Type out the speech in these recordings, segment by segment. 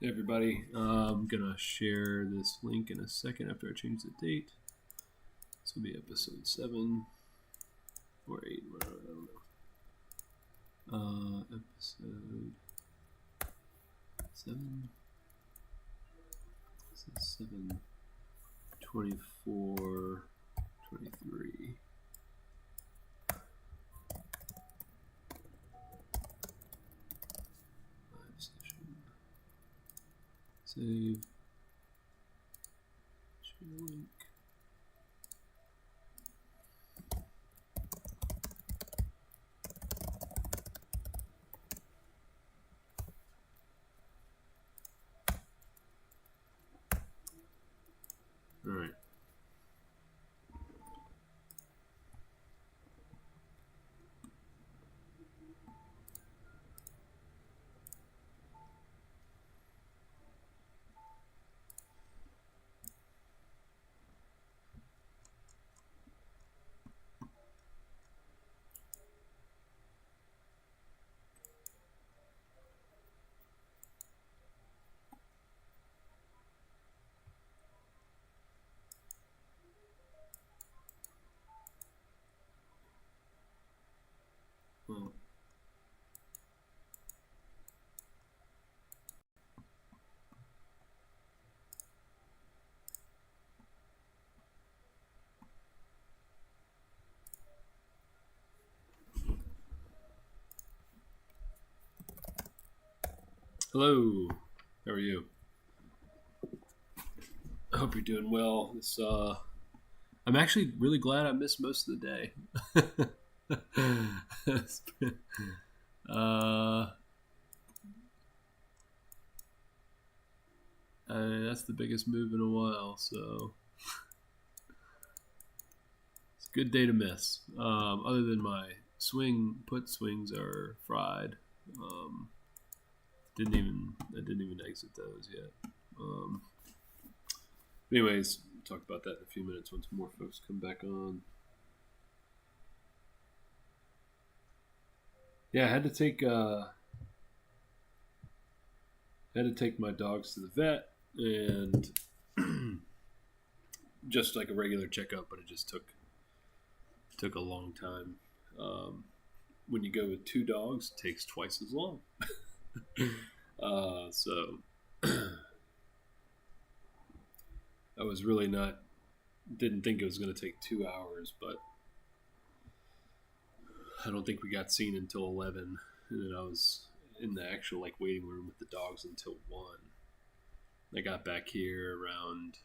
Hey everybody, I'm gonna share this link in a second after I change the date. This will be episode 7 or 8, I don't know. Episode 7. This is 7, 24, 23. Live session. Save. Share link. All right. Well, hello, how are you? I hope you're doing well. I'm actually really glad I missed most of the day. That's the biggest move in a while, so it's a good day to miss. Other than my put swings are fried. I didn't even exit those yet. Anyways, we'll talk about that in a few minutes once more folks come back on. Yeah, I had to take my dogs to the vet, and just like a regular checkup, but it just took a long time. When you go with 2 dogs, it takes twice as long. So I was really didn't think it was going to take 2 hours, but I don't think we got seen until 11, and then I was in the actual waiting room with the dogs until 1. I got back here around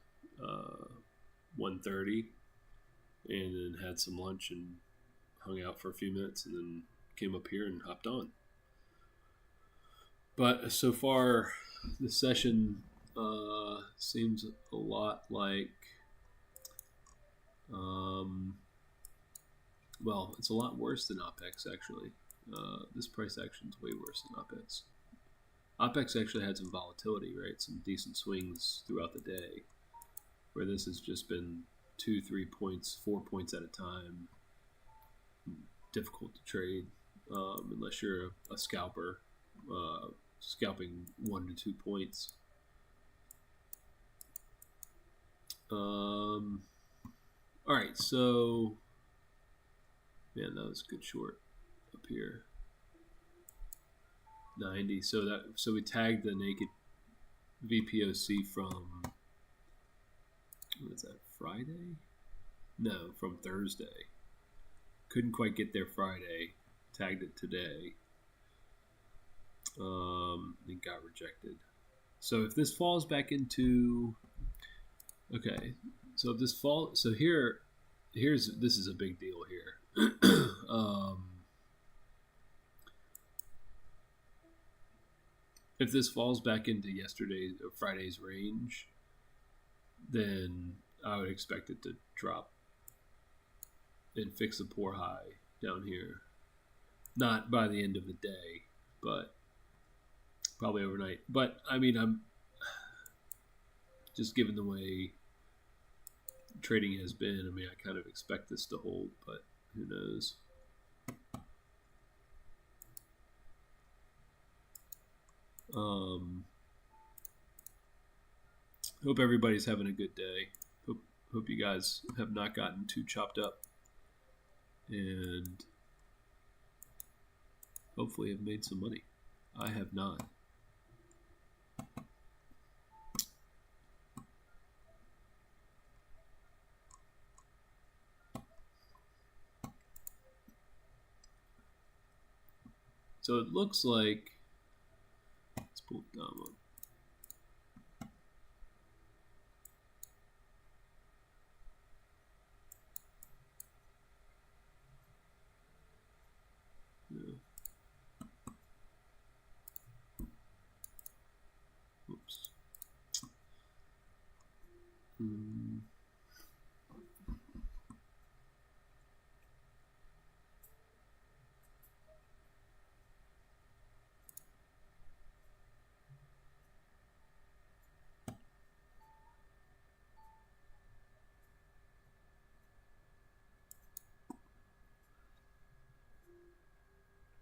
1:30, and then had some lunch and hung out for a few minutes, and then came up here and hopped on. But so far, the session seems a lot like, well, it's a lot worse than OPEX actually. This price action is way worse than OPEX. OPEX actually had some volatility, right? Some decent swings throughout the day, where this has just been 2, 3 points, 4 points at a time. Difficult to trade unless you're a scalper, scalping 1 to 2 points. All right, so man, that was a good short up here. 90. So we tagged the naked VPOC from, what is that, Friday? No, from Thursday. Couldn't quite get there Friday. Tagged it today. It got rejected. So if this falls back into, okay, so if this falls, so this is a big deal here. If this falls back into Friday's range, then I would expect it to drop and fix a poor high down here. Not by the end of the day, but probably overnight. But I mean, I'm just given the way trading has been, I mean, I kind of expect this to hold, but who knows? Hope everybody's having a good day. Hope you guys have not gotten too chopped up, and hopefully have made some money. I have not. So it looks like, let's pull it down one. Yeah. Oops.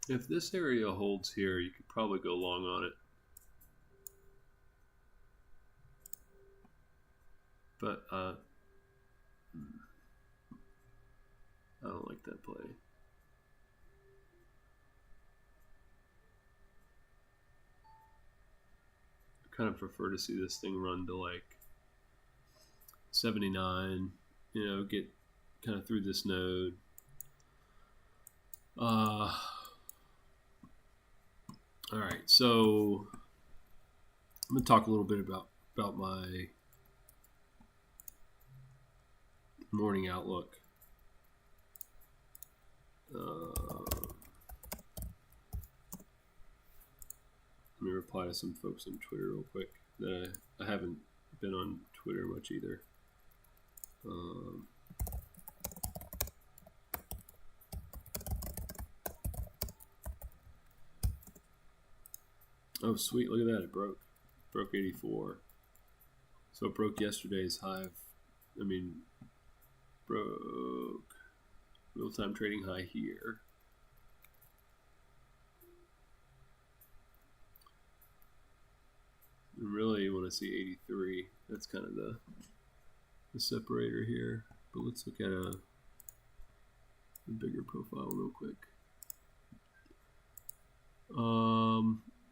If this area holds here, you could probably go long on it. But I don't like that play. I kind of prefer to see this thing run to like 79, get kind of through this node. All right, so I'm going to talk a little bit about my morning outlook. Let me reply to some folks on Twitter real quick. That I haven't been on Twitter much either. Oh, sweet. Look at that. It broke 84. So it broke yesterday's high. Broke real-time trading high here. And really, you want to see 83. That's kind of the separator here. But let's look at a bigger profile real quick.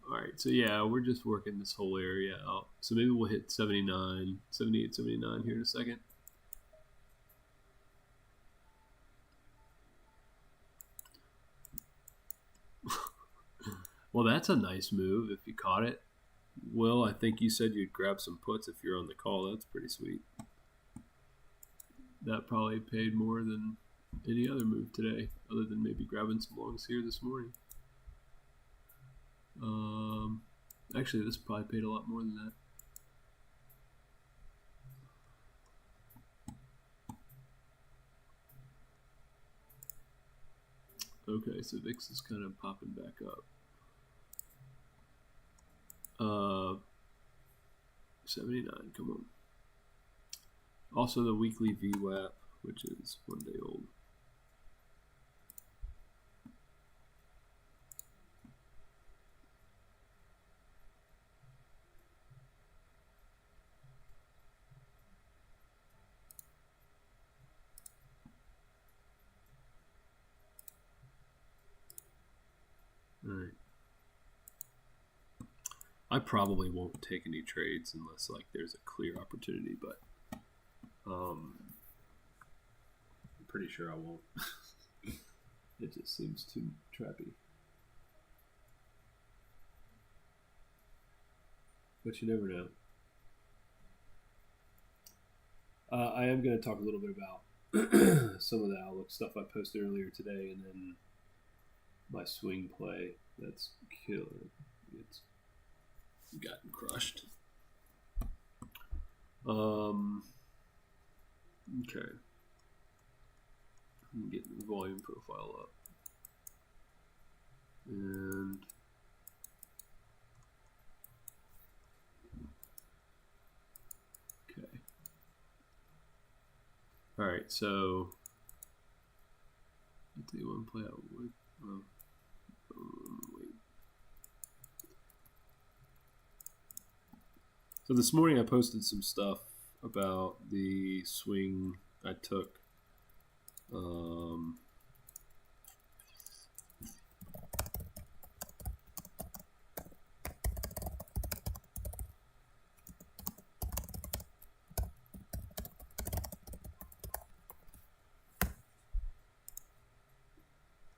All right, so yeah, we're just working this whole area out. So maybe we'll hit 79, 78, 79 here in a second. Well, that's a nice move if you caught it. Will, I think you said you'd grab some puts if you're on the call. That's pretty sweet. That probably paid more than any other move today, other than maybe grabbing some longs here this morning. Actually, this probably paid a lot more than that. Okay, so VIX is kind of popping back up. 79, come on. Also the weekly VWAP, which is 1 day old. All right. I probably won't take any trades unless like there's a clear opportunity, but I'm pretty sure I won't. It just seems too trappy. But you never know. I am going to talk a little bit about some of the outlook stuff I posted earlier today, and then my swing play that's killer. It's gotten crushed. Okay. I'm getting the volume profile up. And okay. All right, so I'll tell you one play out with. Wait. So this morning I posted some stuff about the swing I took.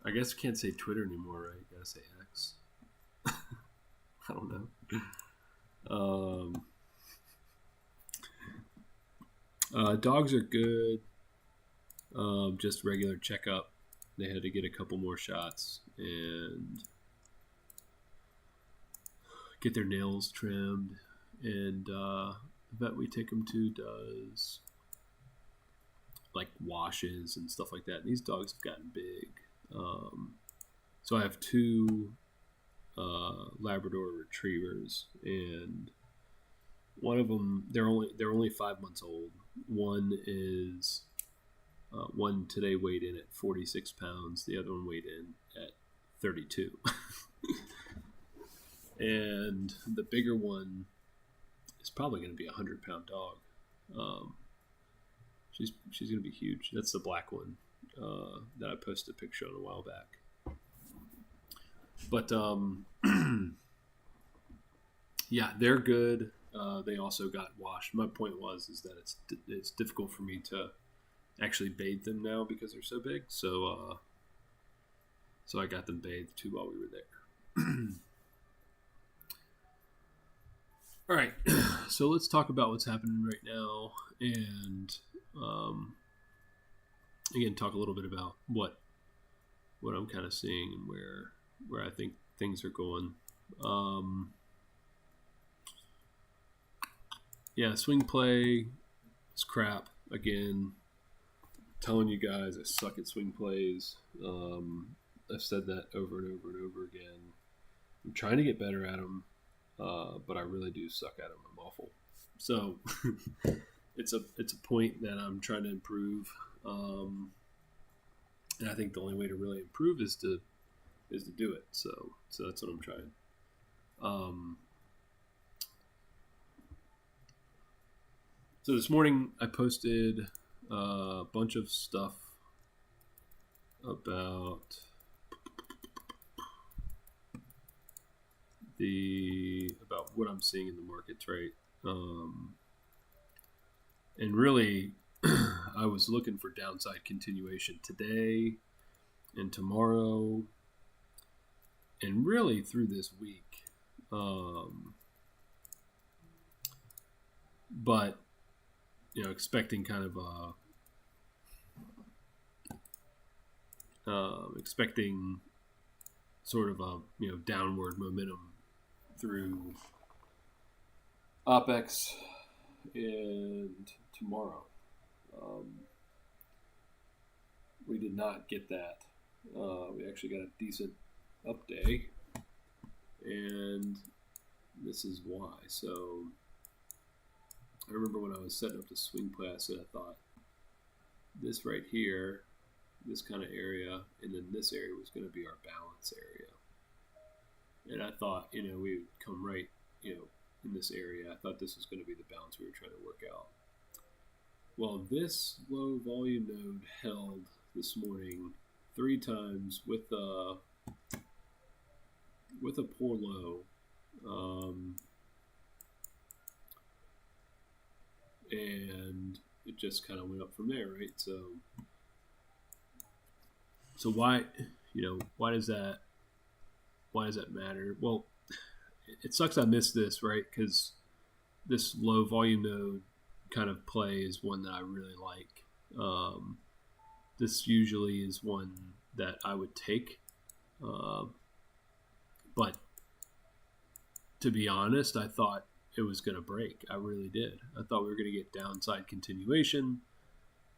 I guess I can't say Twitter anymore, right? Gotta say X. I don't know. Dogs are good. Just regular checkup. They had to get a couple more shots and get their nails trimmed. And the vet we take them to does like washes and stuff like that. And these dogs have gotten big. So I have two Labrador retrievers, and one of them they're only 5 months old. One is one today weighed in at 46 pounds. The other one weighed in at 32. And the bigger one is probably going to be a 100-pound dog. She's going to be huge. That's the black one that I posted a picture on a while back. But yeah, they're good. They also got washed. My point is that it's difficult for me to actually bathe them now because they're so big. So I got them bathed too while we were there. All right, so let's talk about what's happening right now, and again, talk a little bit about what I'm kind of seeing and where I think things are going. Yeah, swing play is crap. Again, telling you guys I suck at swing plays. I've said that over and over and over again. I'm trying to get better at them. But I really do suck at them. I'm awful. So it's a point that I'm trying to improve, and I think the only way to really improve is to do it. So that's what I'm trying. So this morning I posted a bunch of stuff about what I'm seeing in the markets, right? And really, I was looking for downside continuation today and tomorrow, and really through this week. But expecting kind of expecting sort of a downward momentum through OPEX and tomorrow. We did not get that. We actually got a decent up day, and this is why. So I remember when I was setting up the swing play, I said I thought this right here, this kind of area, and then this area was going to be our balance area. And I thought, we would come right, in this area. I thought this was going to be the balance we were trying to work out. Well, this low volume node held this morning 3 times with a poor low. And it just kind of went up from there, right? So why does that matter? Well, it sucks I missed this, right? Because this low volume node kind of play is one that I really like. This usually is one that I would take. But to be honest, I thought it was going to break. I really did. I thought we were going to get downside continuation.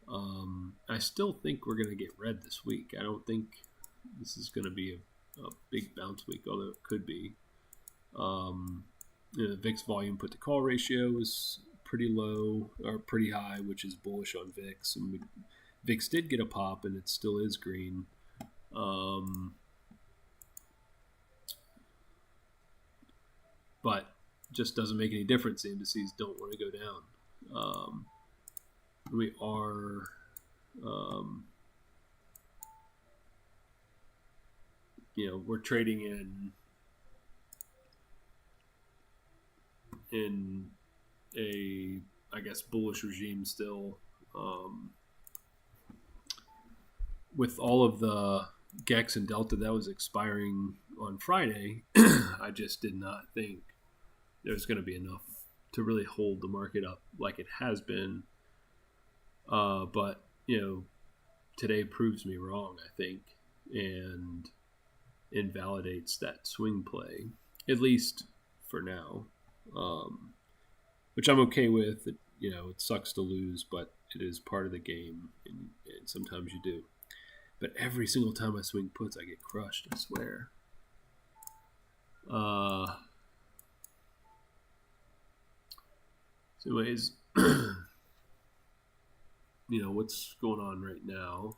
I still think we're going to get red this week. I don't think this is going to be a big bounce week, although it could be. The VIX volume put to call ratio is pretty low or pretty high, which is bullish on VIX. And VIX did get a pop, and it still is green. But just doesn't make any difference. The indices don't want to go down. We are we're trading in a, I guess, bullish regime still. With all of the Gex and Delta that was expiring on Friday, I just did not think there's going to be enough to really hold the market up like it has been. But today proves me wrong, I think, and invalidates that swing play, at least for now, which I'm okay with. It sucks to lose, but it is part of the game, and sometimes you do. But every single time I swing puts, I get crushed, I swear. So anyways, what's going on right now?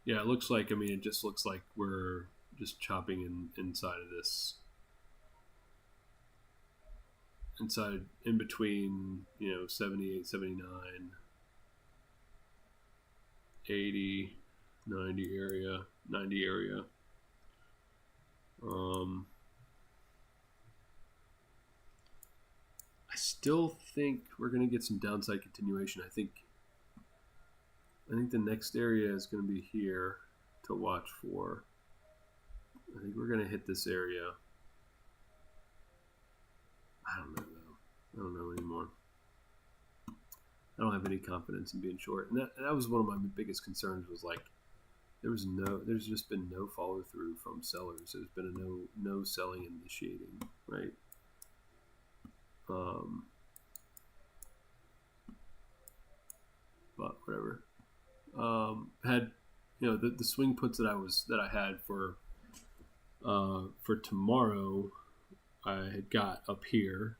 Yeah, it looks like, it just looks like we're just chopping inside of this. In between, 78, 79, 80, 90 area. I still think we're going to get some downside continuation. I think the next area is going to be here to watch for. I think we're going to hit this area. I don't know, though. I don't know anymore. I don't have any confidence in being short. And that was one of my biggest concerns, was like, there's just been no follow through from sellers. There's been no selling initiating, right? But whatever. Had the swing puts that I had for tomorrow, I had got up here.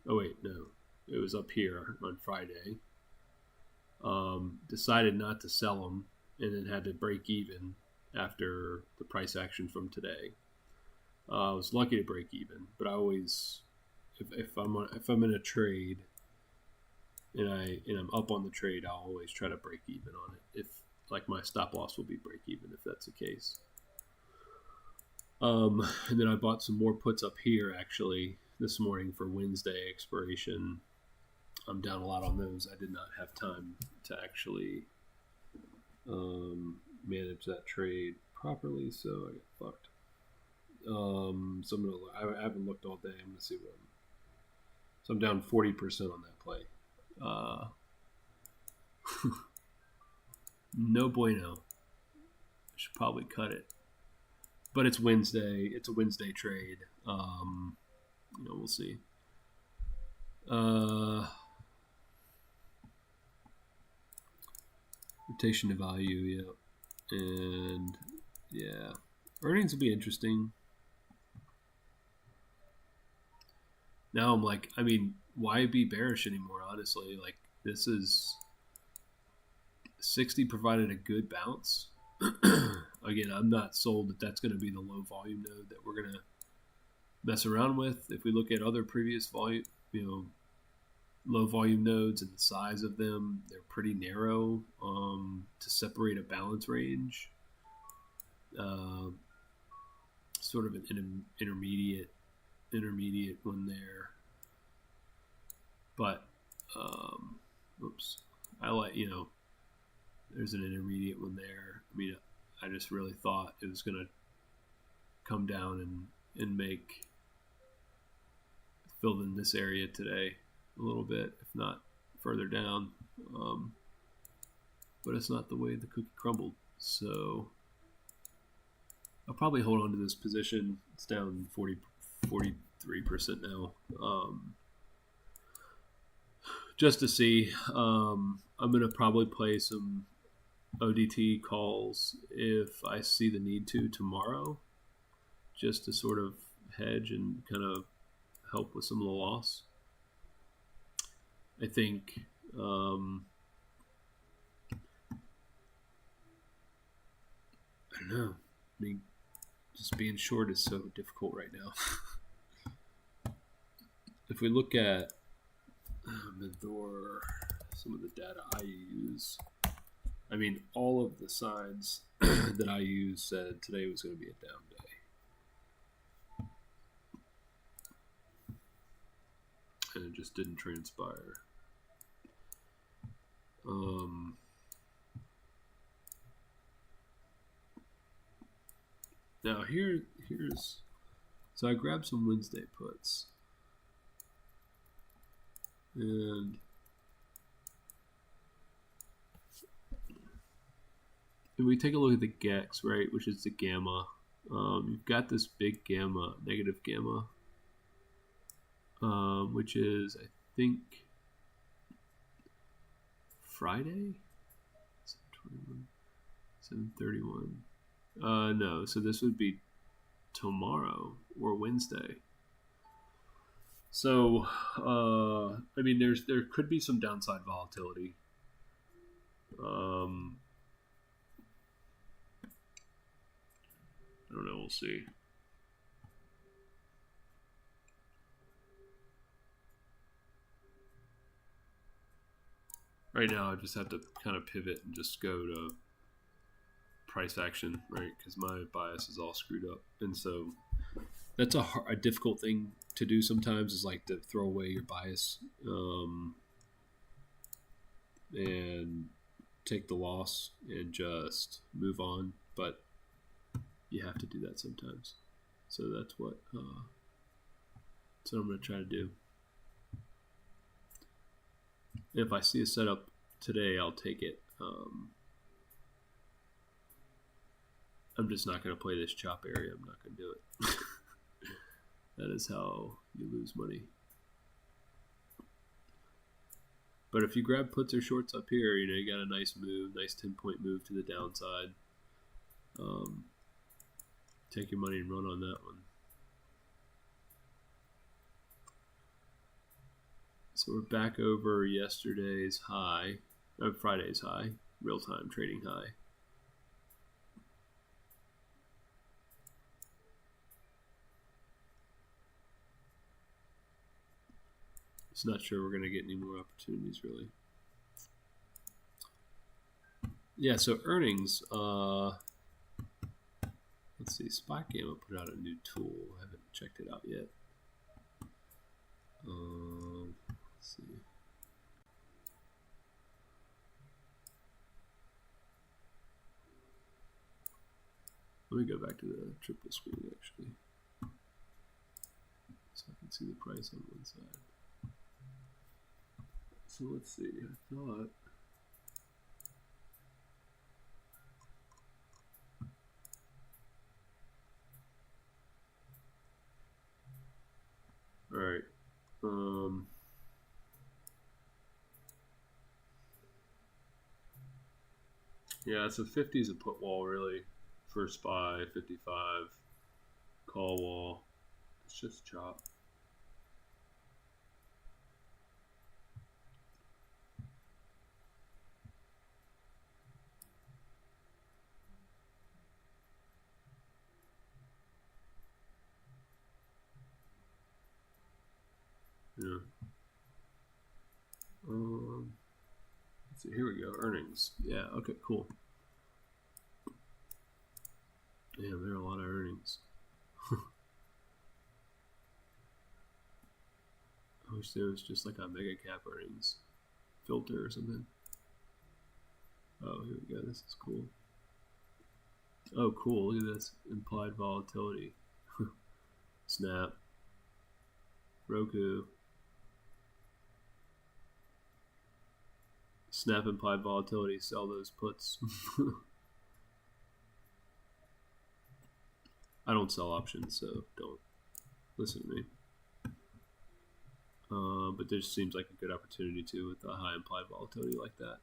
Oh wait, no, it was up here on Friday. Decided not to sell them, and then had to break even after the price action from today. I was lucky to break even, but I always, if I'm in a trade and I'm up on the trade, I'll always try to break even on it. If, like, my stop loss will be break even if that's the case. And then I bought some more puts up here actually this morning for Wednesday expiration. I'm down a lot on those. I did not have time to actually manage that trade properly, so I got fucked. So I haven't looked all day. I'm gonna see what so I'm down 40% on that play. No bueno. I should probably cut it, but it's Wednesday. It's a Wednesday trade. We'll see. Rotation to value, yeah, and yeah, earnings will be interesting. Now I'm like, why be bearish anymore? Honestly, like, this is 60 provided a good bounce. Again, I'm not sold that that's going to be the low volume node that we're going to mess around with. If we look at other previous volume, low volume nodes and the size of them, they're pretty narrow to separate a balance range. Sort of an intermediate one there, but I like, there's an intermediate one there. I just really thought it was going to come down and make filled in this area today a little bit, if not further down, but it's not the way the cookie crumbled, so I'll probably hold on to this position. It's down 43% now, just to see. I'm going to probably play some ODT calls if I see the need to tomorrow, just to sort of hedge and kind of help with some of the loss. I think I don't know. Just being short is so difficult right now. If we look at Mithor, some of the data I use, I mean, all of the signs that I use said today was going to be a down day. And it just didn't transpire. Now here's so I grabbed some Wednesday puts, and if we take a look at the GEX, right, which is the gamma, you've got this big gamma, negative gamma, which is, I think, Friday, 7:31. No, so this would be tomorrow or Wednesday. So, I mean, there could be some downside volatility. I don't know. We'll see. Right now, I just have to kind of pivot and just go to price action, right? Because my bias is all screwed up, and so that's a difficult thing to do sometimes. Is like to throw away your bias and take the loss and just move on. But you have to do that sometimes. So that's what I'm going to try to do. If I see a setup today, I'll take it. I'm just not going to play this chop area. I'm not going to do it. That is how you lose money. But if you grab puts or shorts up here, you know, you got a nice move, nice 10-point move to the downside. Take your money and run on that one. So we're back over yesterday's high, Friday's high, real-time trading high. Just not sure we're going to get any more opportunities, really. Yeah, so earnings, let's see, Spot Gamma put out a new tool. I haven't checked it out yet. Let's see. Let me go back to the triple screen, actually, so I can see the price on one side. So let's see, I thought all right. Yeah, so 50 is a put wall, really. First buy, 55, call wall. It's just chop. Yeah. Let's see, here we go. Earnings. Yeah, okay, cool. Damn, there are a lot of earnings. I wish there was just like a mega cap earnings filter or something. Oh, here we go. This is cool. Oh, cool. Look at this. Implied volatility. Snap. Roku. Snap implied volatility. Sell those puts. I don't sell options, so don't listen to me. But there seems like a good opportunity too with a high implied volatility like that.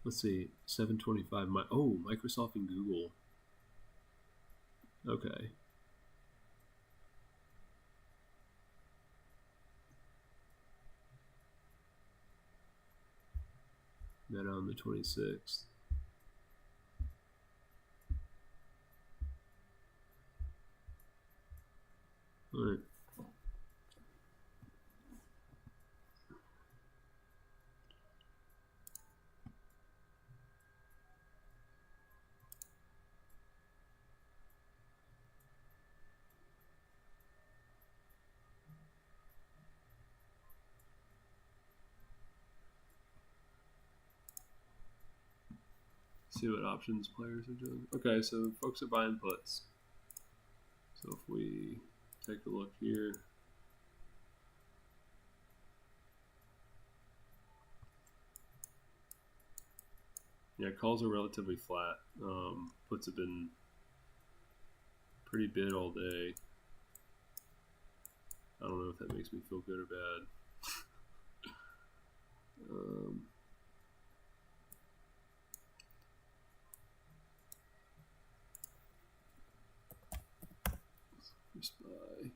Let's see, 725. Microsoft and Google. Okay. the 26th. All right. See what options players are doing. Okay, so folks are buying puts. So if we take a look here, yeah, calls are relatively flat. Puts have been pretty bid all day. I don't know if that makes me feel good or bad. For SPY.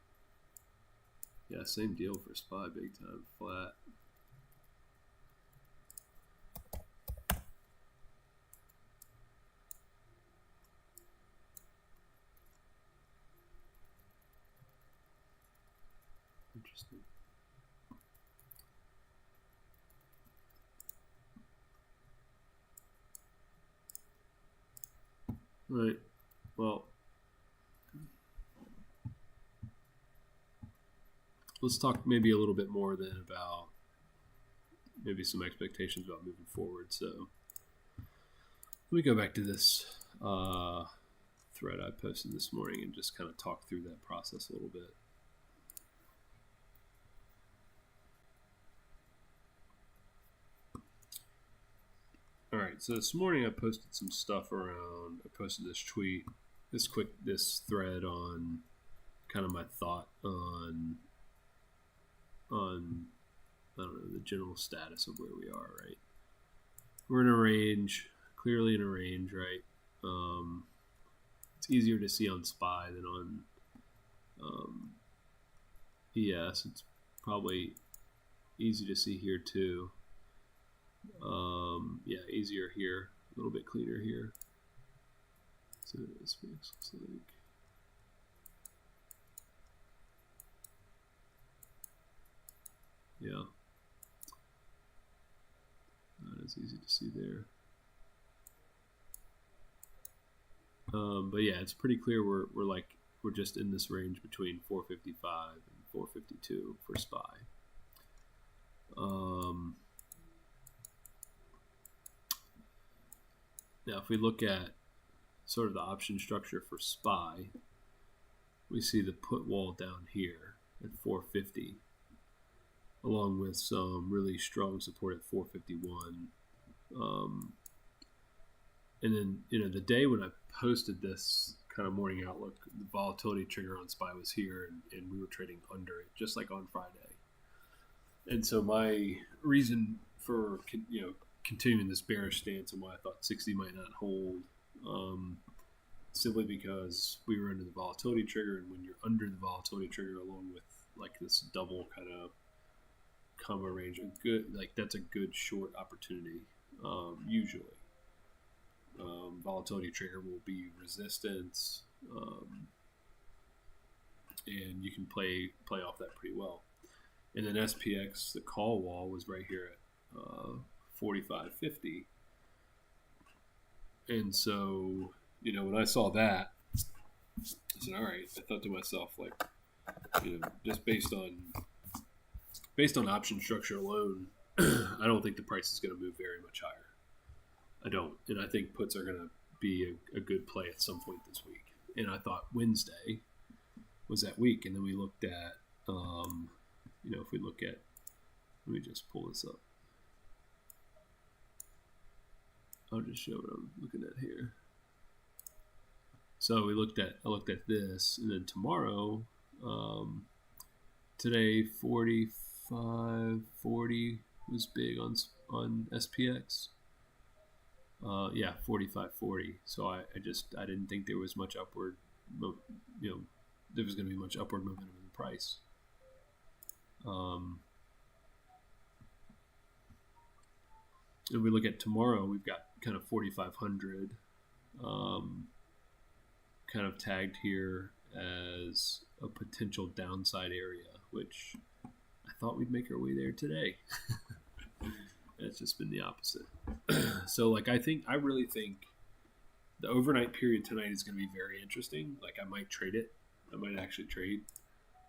Yeah, same deal for SPY, big time flat. Interesting. All right. Well, let's talk maybe a little bit more then about maybe some expectations about moving forward. So let me go back to this thread I posted this morning and just kind of talk through that process a little bit. All right, so this morning I posted some stuff around. I posted this tweet, this thread on kind of my thought on I don't know, the general status of where we are. Right, we're in a range, clearly in a range, right? It's easier to see on SPY than on ES. It's probably easy to see here too. Yeah, easier here, a little bit cleaner here. So this looks like, yeah, not as easy to see there. But yeah, it's pretty clear we're just in this range between 455 and 452 for SPY. Now, if we look at sort of the option structure for SPY, we see the put wall down here at 450, along with some really strong support at 451. And then, the day when I posted this kind of morning outlook, the volatility trigger on SPY was here, and we were trading under it, just like on Friday. And so my reason for continuing this bearish stance and why I thought 60 might not hold, simply because we were under the volatility trigger, and when you're under the volatility trigger, along with like this double kind of combo range, that's a good short opportunity. Usually, volatility trigger will be resistance, and you can play off that pretty well. And then SPX, the call wall was right here at 45.50. And so, when I saw that, I said, all right, I thought to myself, like, just based on option structure alone, I don't think the price is going to move very much higher. I don't. And I think puts are going to be a good play at some point this week. And I thought Wednesday was that week. And then we looked at, if we look at, let me just pull this up. I'll just show what I'm looking at here. So I looked at this, and then tomorrow, today 45.40 was big on SPX. Yeah, 45.40. So I didn't think there was much upward, there was going to be much upward momentum in the price. And we look at tomorrow, we've got kind of 4,500 um, kind of tagged here as a potential downside area, which I thought we'd make our way there today. It's just been the opposite. So, like, I really think the overnight period tonight is going to be very interesting. Like, I might trade it. I might actually trade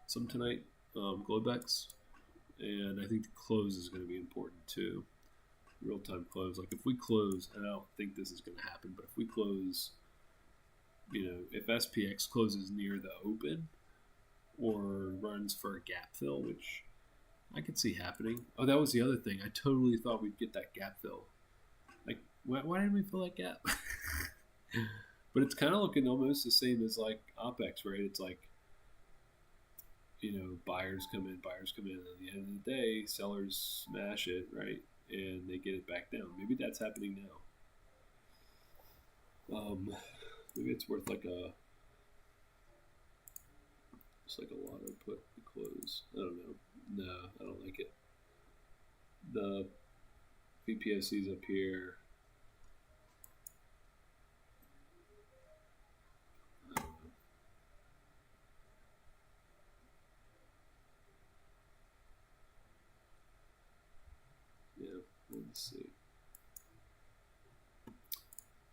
some tonight, Globex. And I think the close is going to be important too. Real time close. Like, if we close, and I don't think this is going to happen, but if we close, if SPX closes near the open or runs for a gap fill, which I could see happening. Oh, that was the other thing. I totally thought we'd get that gap fill. Like, why didn't we fill that gap? But it's kind of looking almost the same as like OPEX, right? It's like, buyers come in, and at the end of the day, sellers smash it, right? And they get it back down. Maybe that's happening now. Maybe it's worth like a lotto put to close. I don't know. No, I don't like it. The VPOC's up here. I don't know. Yeah, let's see.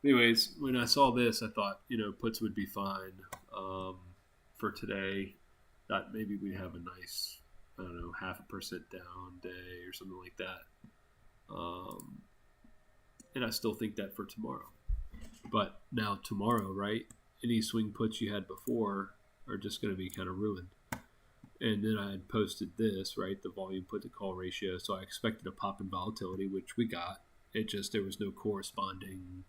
Anyways, when I saw this, I thought, puts would be fine for today. That maybe we'd have a nice, I don't know, 0.5% down day or something like that. And I still think that for tomorrow. But now tomorrow, right, any swing puts you had before are just going to be kind of ruined. And then I had posted this, right, the volume put to call ratio. So I expected a pop in volatility, which we got. It just, there was no corresponding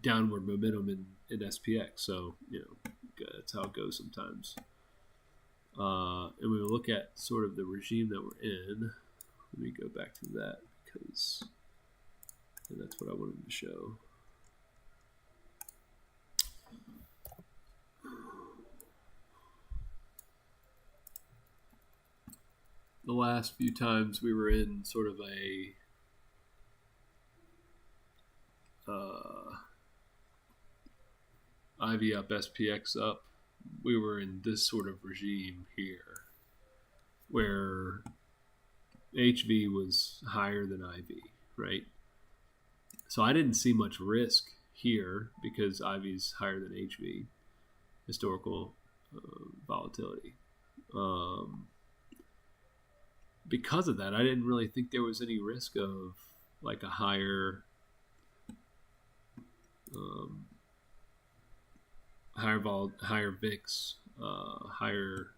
downward momentum in SPX. So, that's how it goes sometimes. And we will look at sort of the regime that we're in. Let me go back to that because that's what I wanted to show. The last few times we were in sort of a IV up, SPX up, we were in this sort of regime here where HV was higher than IV, right? So I didn't see much risk here because IV is higher than HV, historical volatility. Because of that, I didn't really think there was any risk of like a higher higher VIX, higher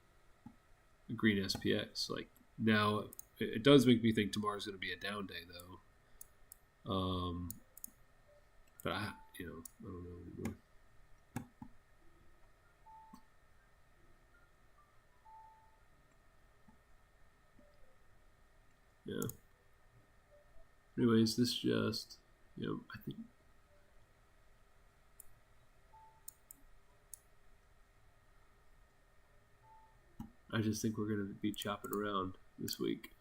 green SPX. Like now, it does make me think tomorrow's going to be a down day, though. But I don't know anymore. Yeah. Anyways, this just, I think. I just think we're going to be chopping around this week.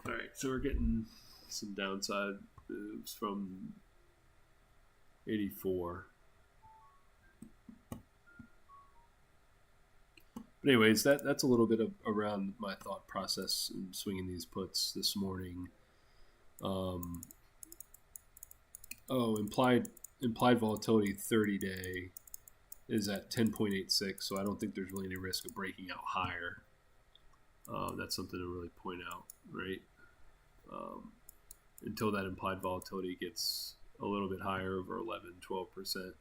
All right, so we're getting some downside moves from 84. But anyways, that's a little bit of around my thought process in swinging these puts this morning. Implied volatility 30-day is at 10.86, so I don't think there's really any risk of breaking out higher. That's something to really point out, right? Until that implied volatility gets a little bit higher, over 11-12%,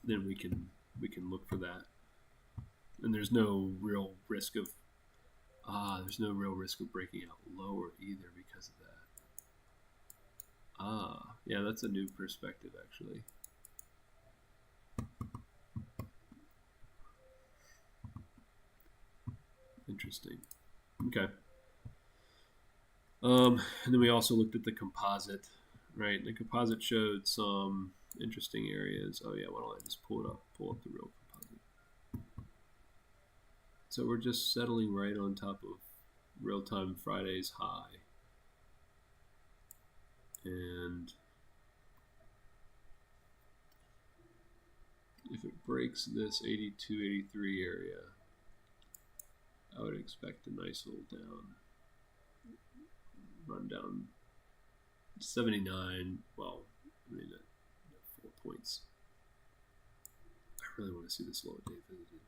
then we can look for that. And there's no real risk of breaking out lower either because of that. Yeah, that's a new perspective actually. Interesting. Okay. And then we also looked at the composite, right? The composite showed some interesting areas. Oh yeah, why don't I just pull up the real composite? So we're just settling right on top of real-time Friday's high. And if it breaks this 82, 83 area, I would expect a nice little run down 79. Well, I mean, 4 points. I really want to see this low day visited.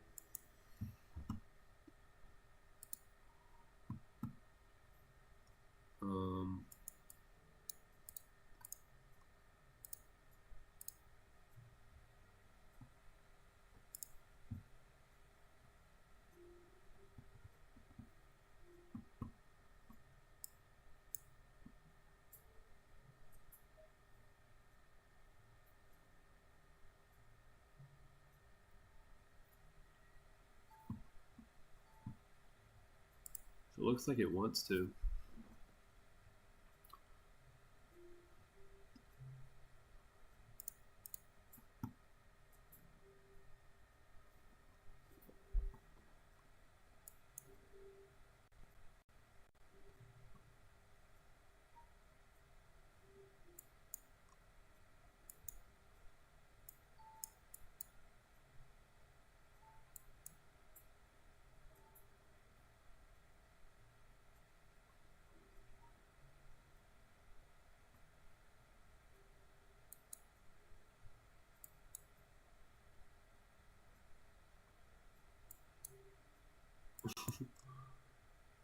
So it looks like it wants to.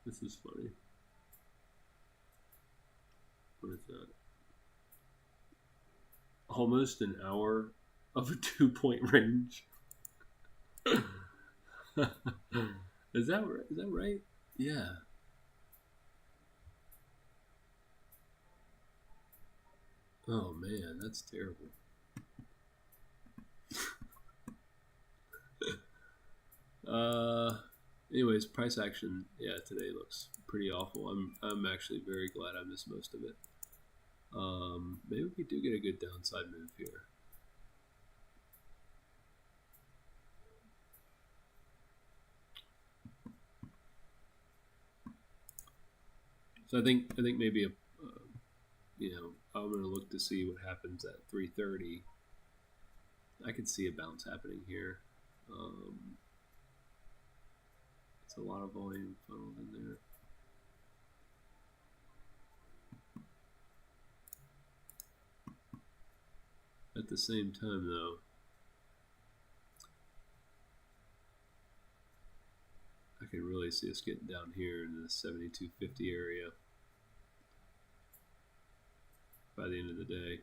This is funny. What is that? Almost an hour of a 2-point range. Is that right? Is that right? Yeah. Oh man, that's terrible. Anyways, price action, yeah, today looks pretty awful. I'm actually very glad I missed most of it. Maybe we do get a good downside move here. So I think maybe I'm gonna look to see what happens at 3:30. I could see a bounce happening here. It's a lot of volume funneled in there. At the same time, though, I can really see us getting down here in the 72.50 area by the end of the day.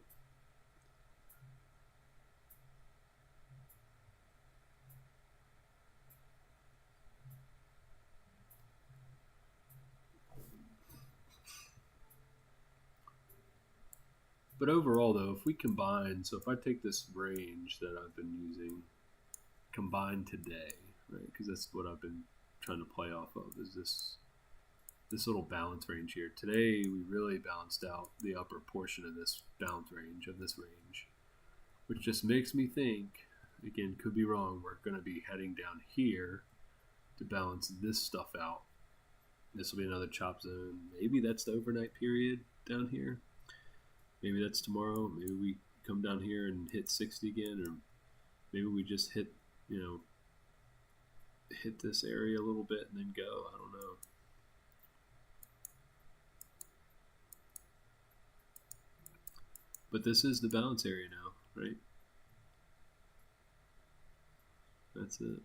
But overall, though, if we combine, so if I take this range that I've been using, combined today, right? Because that's what I've been trying to play off of, is this little balance range here. Today, we really balanced out the upper portion of this balance range, which just makes me think, again, could be wrong, we're going to be heading down here to balance this stuff out. This will be another chop zone. Maybe that's the overnight period down here. Maybe that's tomorrow. Maybe we come down here and hit 60 again, or maybe we just hit this area a little bit and then go. I don't know. But this is the balance area now, right? That's it.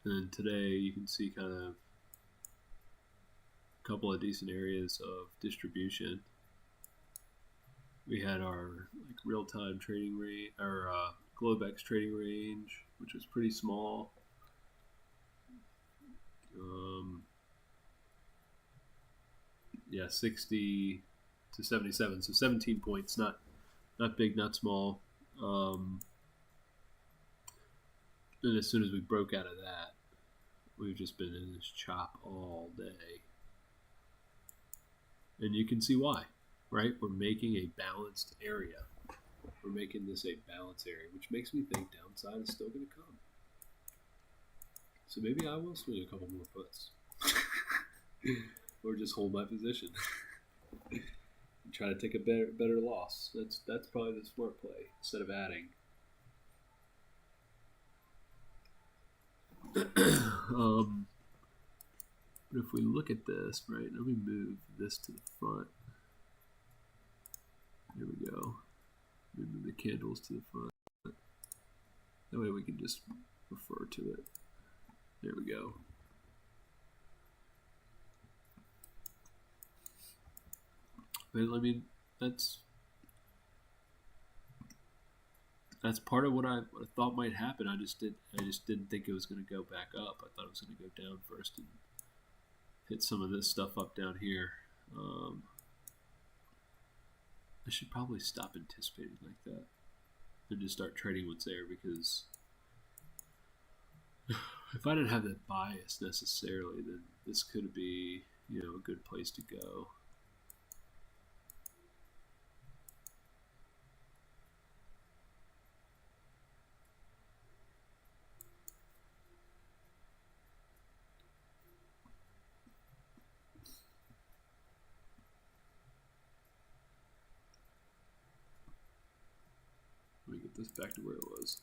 And then today you can see kind of a couple of decent areas of distribution. We had our real-time trading range, our Globex trading range, which was pretty small. Yeah, 60 to 77, so 17 points, not big, not small. And as soon as we broke out of that, we've just been in this chop all day. And you can see why, right? We're making a balanced area. we're making this a balance area, which makes me think downside is still going to come. So maybe I will swing a couple more puts. Or just hold my position. And try to take a better loss. That's probably the smart play instead of adding. But if we look at this, right, let me move this to the front. There we go. Move the candles to the front. That way we can just refer to it. There we go. But I mean, that's part of what I thought might happen. I just didn't think it was going to go back up. I thought it was going to go down first and hit some of this stuff up down here. I should probably stop anticipating like that and just start trading what's there, because if I didn't have that bias necessarily, then this could be, a good place to go. Let me get this back to where it was.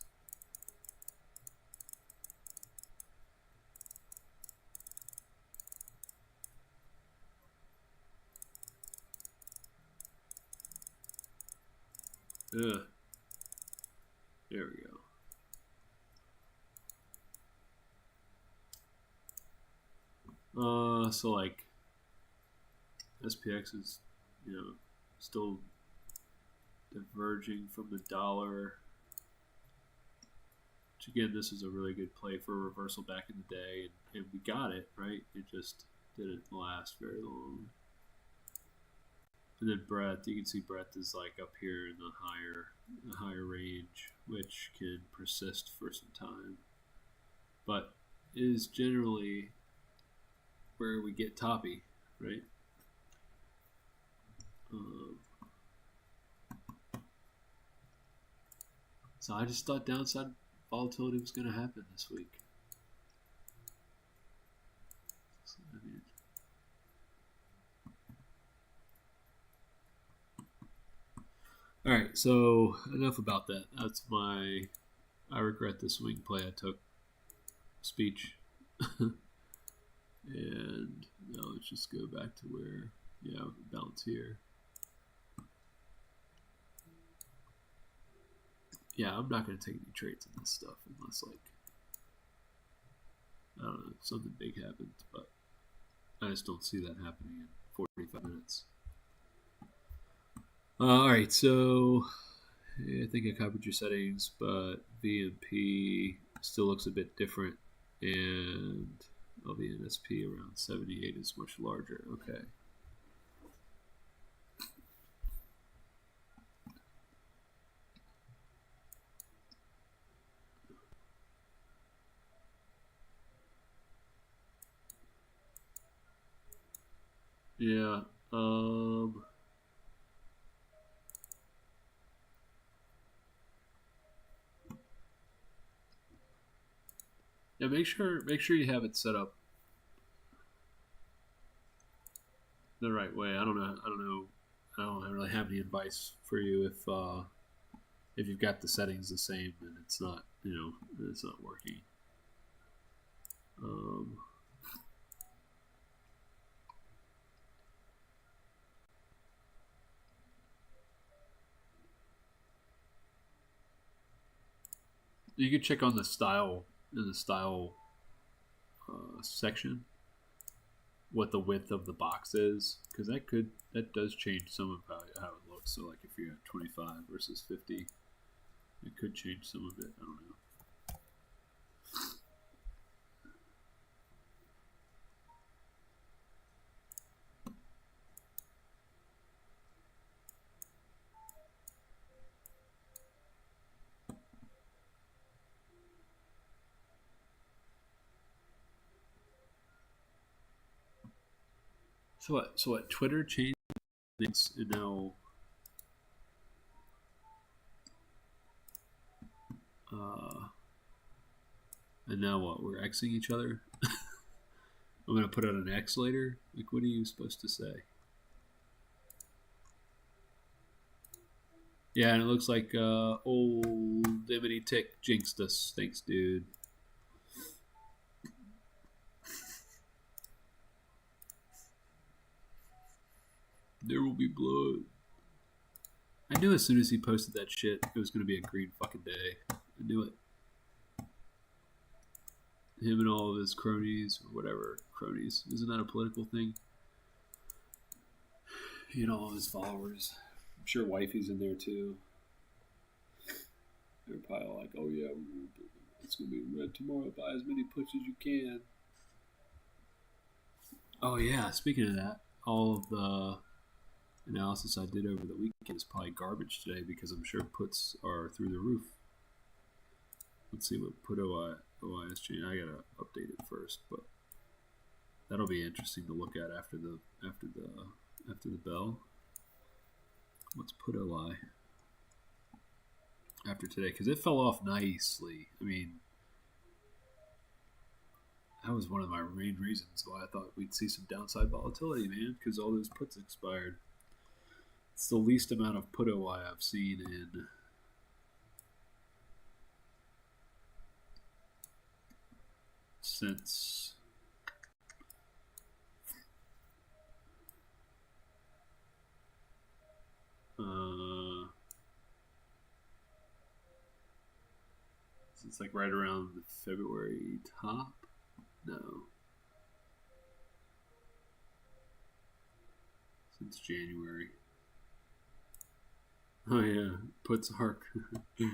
There we go. So like SPX is, still diverging from the dollar. Which again, this is a really good play for a reversal back in the day, and we got it, right? It just didn't last very long. And then breadth, you can see breadth is like up here in the higher range, which can persist for some time, but is generally where we get toppy, right? So I just thought downside volatility was going to happen this week. All right, so enough about that. That's my I regret the swing play I took speech. And now let's just go back to where, balance here. Yeah, I'm not going to take any trades in this stuff unless, like, I don't know, something big happens, but I just don't see that happening in 45 minutes. All right, so I think I covered your settings, but VMP still looks a bit different, and LVNSP around 78 is much larger. Okay. Yeah. Yeah, make sure you have it set up the right way. I don't really have any advice for you if you've got the settings the same and it's not, it's not working. You can check on the style in the style section what the width of the box is, because that does change some of how it looks. So like if you're at 25 versus 50, it could change some of it. I don't know. So what? Twitter changed things, and now And now what? We're Xing each other? I'm going to put out an X later? Like, what are you supposed to say? Yeah, and it looks like old Dimity Tick jinxed us. Thanks, dude. There will be blood. I knew as soon as he posted that shit, it was going to be a green fucking day. I knew it. Him and all of his cronies, or whatever, cronies. Isn't that a political thing? He and all of his followers. I'm sure wifey's in there too. They're probably like, oh yeah, it's going to be red tomorrow. Buy as many puts as you can. Oh yeah, speaking of that, all of the analysis I did over the weekend is probably garbage today because I'm sure puts are through the roof. Let's see what put OIS change. I gotta update it first, but that'll be interesting to look at after the bell. What's put OI after today? Because it fell off nicely. I mean, that was one of my main reasons why I thought we'd see some downside volatility, man. Because all those puts expired. It's the least amount of put OI I've seen in since it's like right around the February top. No, since January. Oh yeah, puts arc. Okay.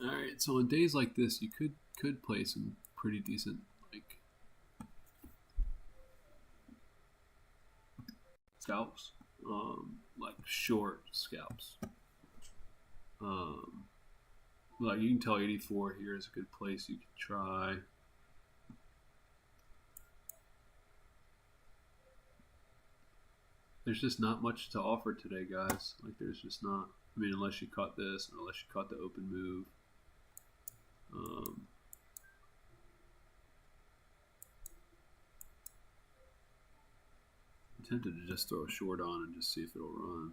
All right, so on days like this, you could play some pretty decent like scalps, like short scalps. Like you can tell 84 here is a good place you could try. There's just not much to offer today, guys. Like there's just not. I mean, unless you caught this, unless you caught the open move. I'm tempted to just throw a short on and just see if it'll run.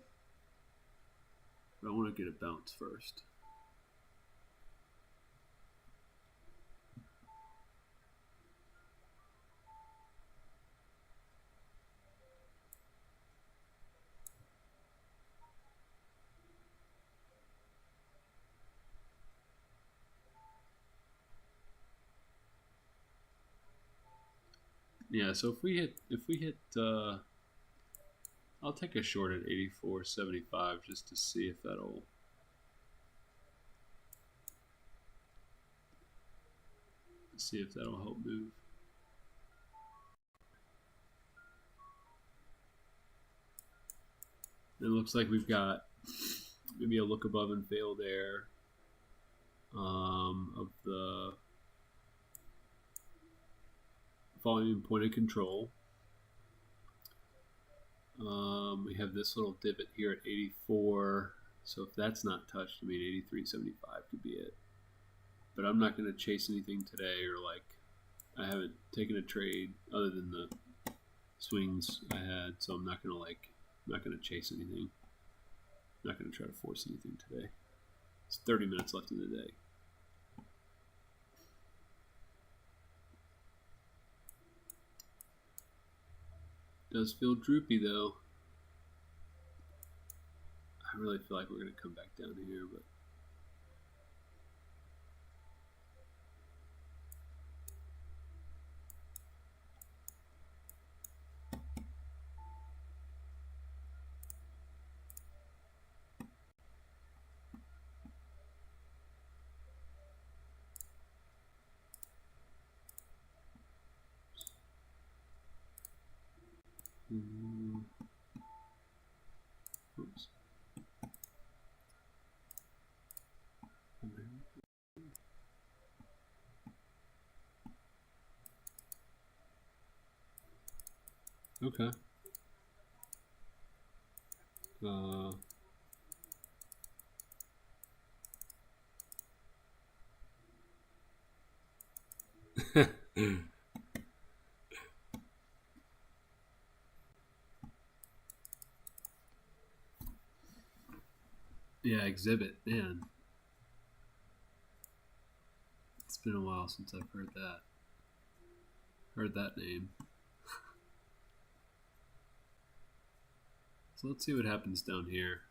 But I want to get a bounce first. Yeah, so if we hit I'll take a short at 84.75 just to see if that'll help move. It looks like we've got maybe a look above and fail there of the volume point of control. We have this little divot here at 84. So if that's not touched, I mean 83.75 could be it. But I'm not going to chase anything today, or like I haven't taken a trade other than the swings I had, so I'm not going to chase anything. I'm not going to try to force anything today. It's 30 minutes left in the day. Does feel droopy though. I really feel like we're going to come back down here, but Okay. Uh, yeah, exhibit. Man, it's been a while since I've heard that. Heard that name. So let's see what happens down here.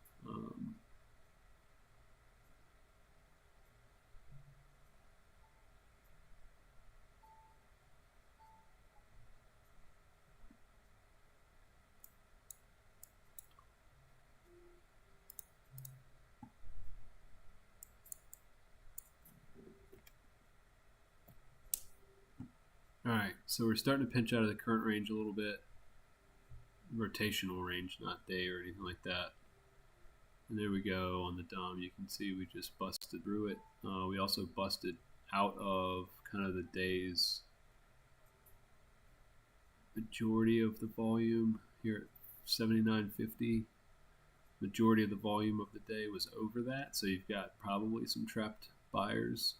All right, so we're starting to pinch out of the current range a little bit. Rotational range, not day or anything like that. And there we go on the DOM. You can see we just busted through it. We also busted out of kind of the day's majority of the volume here at 79.50. Majority of the volume of the day was over that, so you've got probably some trapped buyers.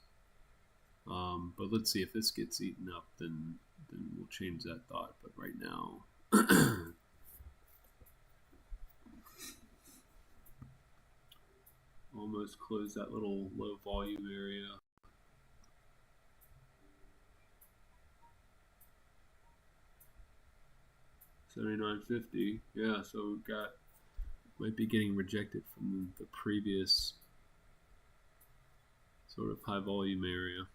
But let's see if this gets eaten up, then we'll change that thought. But right now, almost close that little low volume area. $79.50. Yeah, so we've got might be getting rejected from the previous sort of high volume area.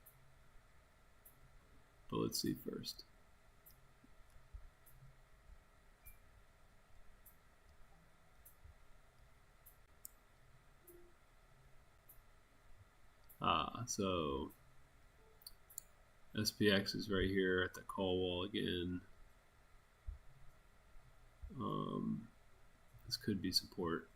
But let's see first. So SPX is right here at the call wall again. This could be support.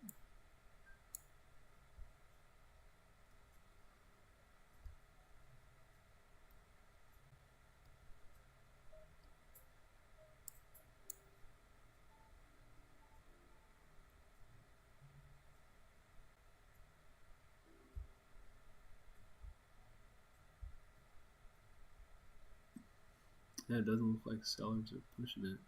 Yeah, it doesn't look like sellers are pushing it.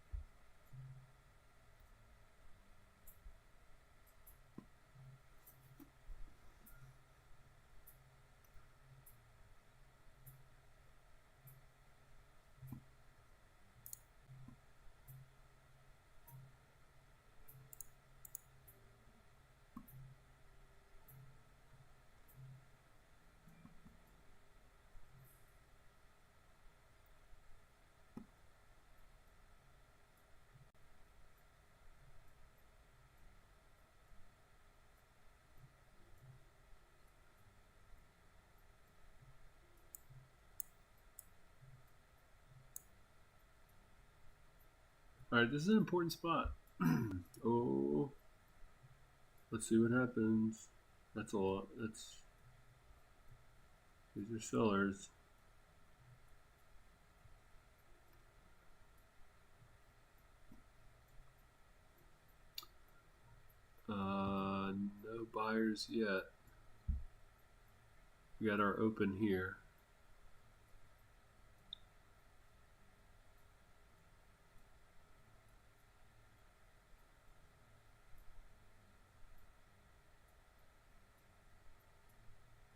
All right, this is an important spot. Oh, let's see what happens. That's a lot. These are sellers. No buyers yet. We got our open here.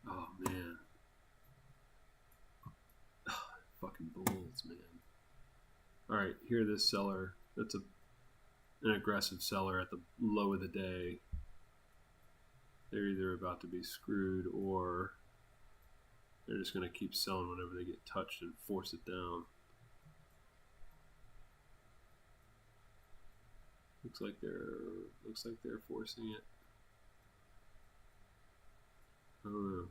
Oh man. Fucking bulls, man. Alright, here this seller. That's an aggressive seller at the low of the day. They're either about to be screwed or they're just going to keep selling whenever they get touched and force it down. Looks like they're forcing it. I don't know.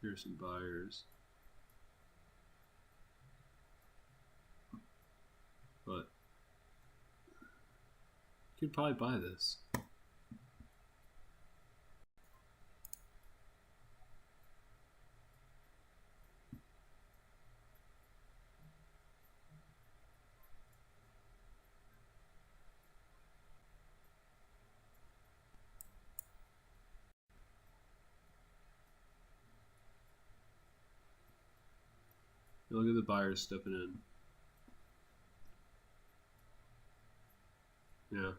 Here's some buyers. But you could probably buy this. Look at the buyers stepping in. Yeah.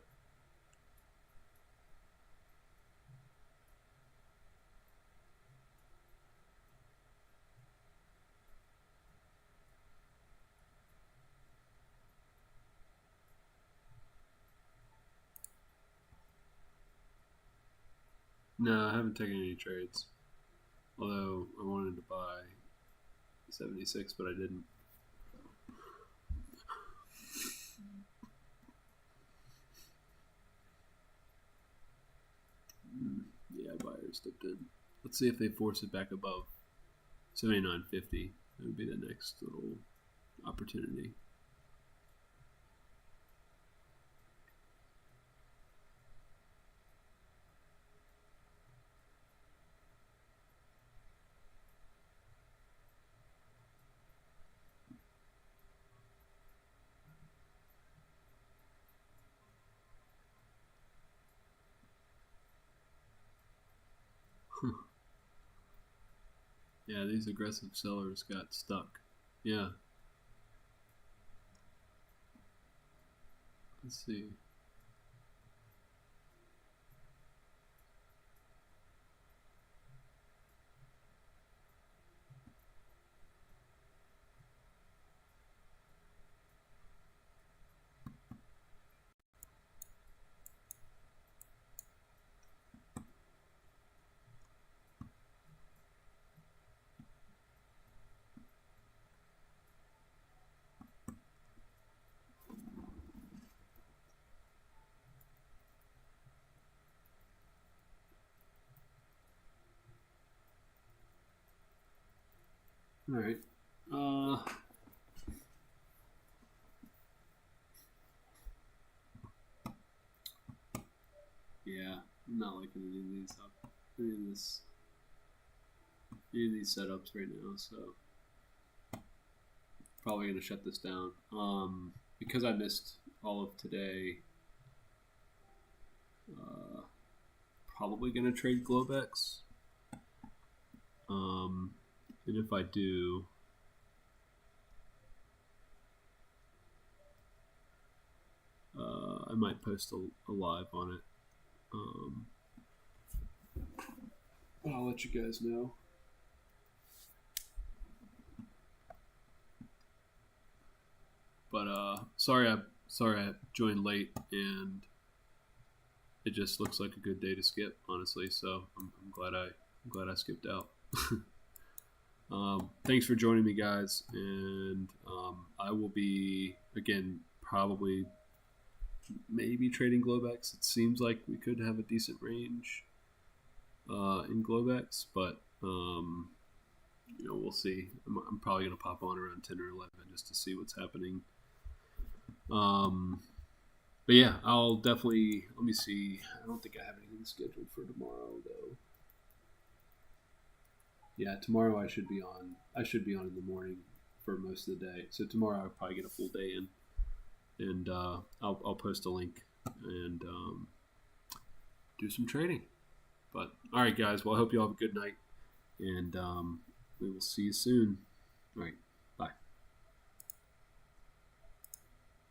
No, I haven't taken any trades. Although I wanted to buy 76, but I didn't. Yeah, buyers stepped in. Let's see if they force it back above 79.50. That would be the next little opportunity. Yeah, these aggressive sellers got stuck. Yeah. Let's see. All right. Yeah, I'm not liking any of these any of these setups right now, so probably gonna shut this down. Because I missed all of today, probably gonna trade Globex. And if I do, I might post a live on it. I'll let you guys know. But sorry I joined late, and it just looks like a good day to skip, honestly. So I'm glad I skipped out. Thanks for joining me, guys, and I will be again probably maybe trading Globex. It seems like we could have a decent range in Globex, but we'll see. I'm probably gonna pop on around 10 or 11 just to see what's happening. But yeah, I'll definitely, let me see. I don't think I have anything scheduled for tomorrow though. Yeah, tomorrow I should be on in the morning for most of the day. So tomorrow I'll probably get a full day in, and I'll post a link and do some trading. But all right, guys. Well, I hope you all have a good night, and we will see you soon. All right.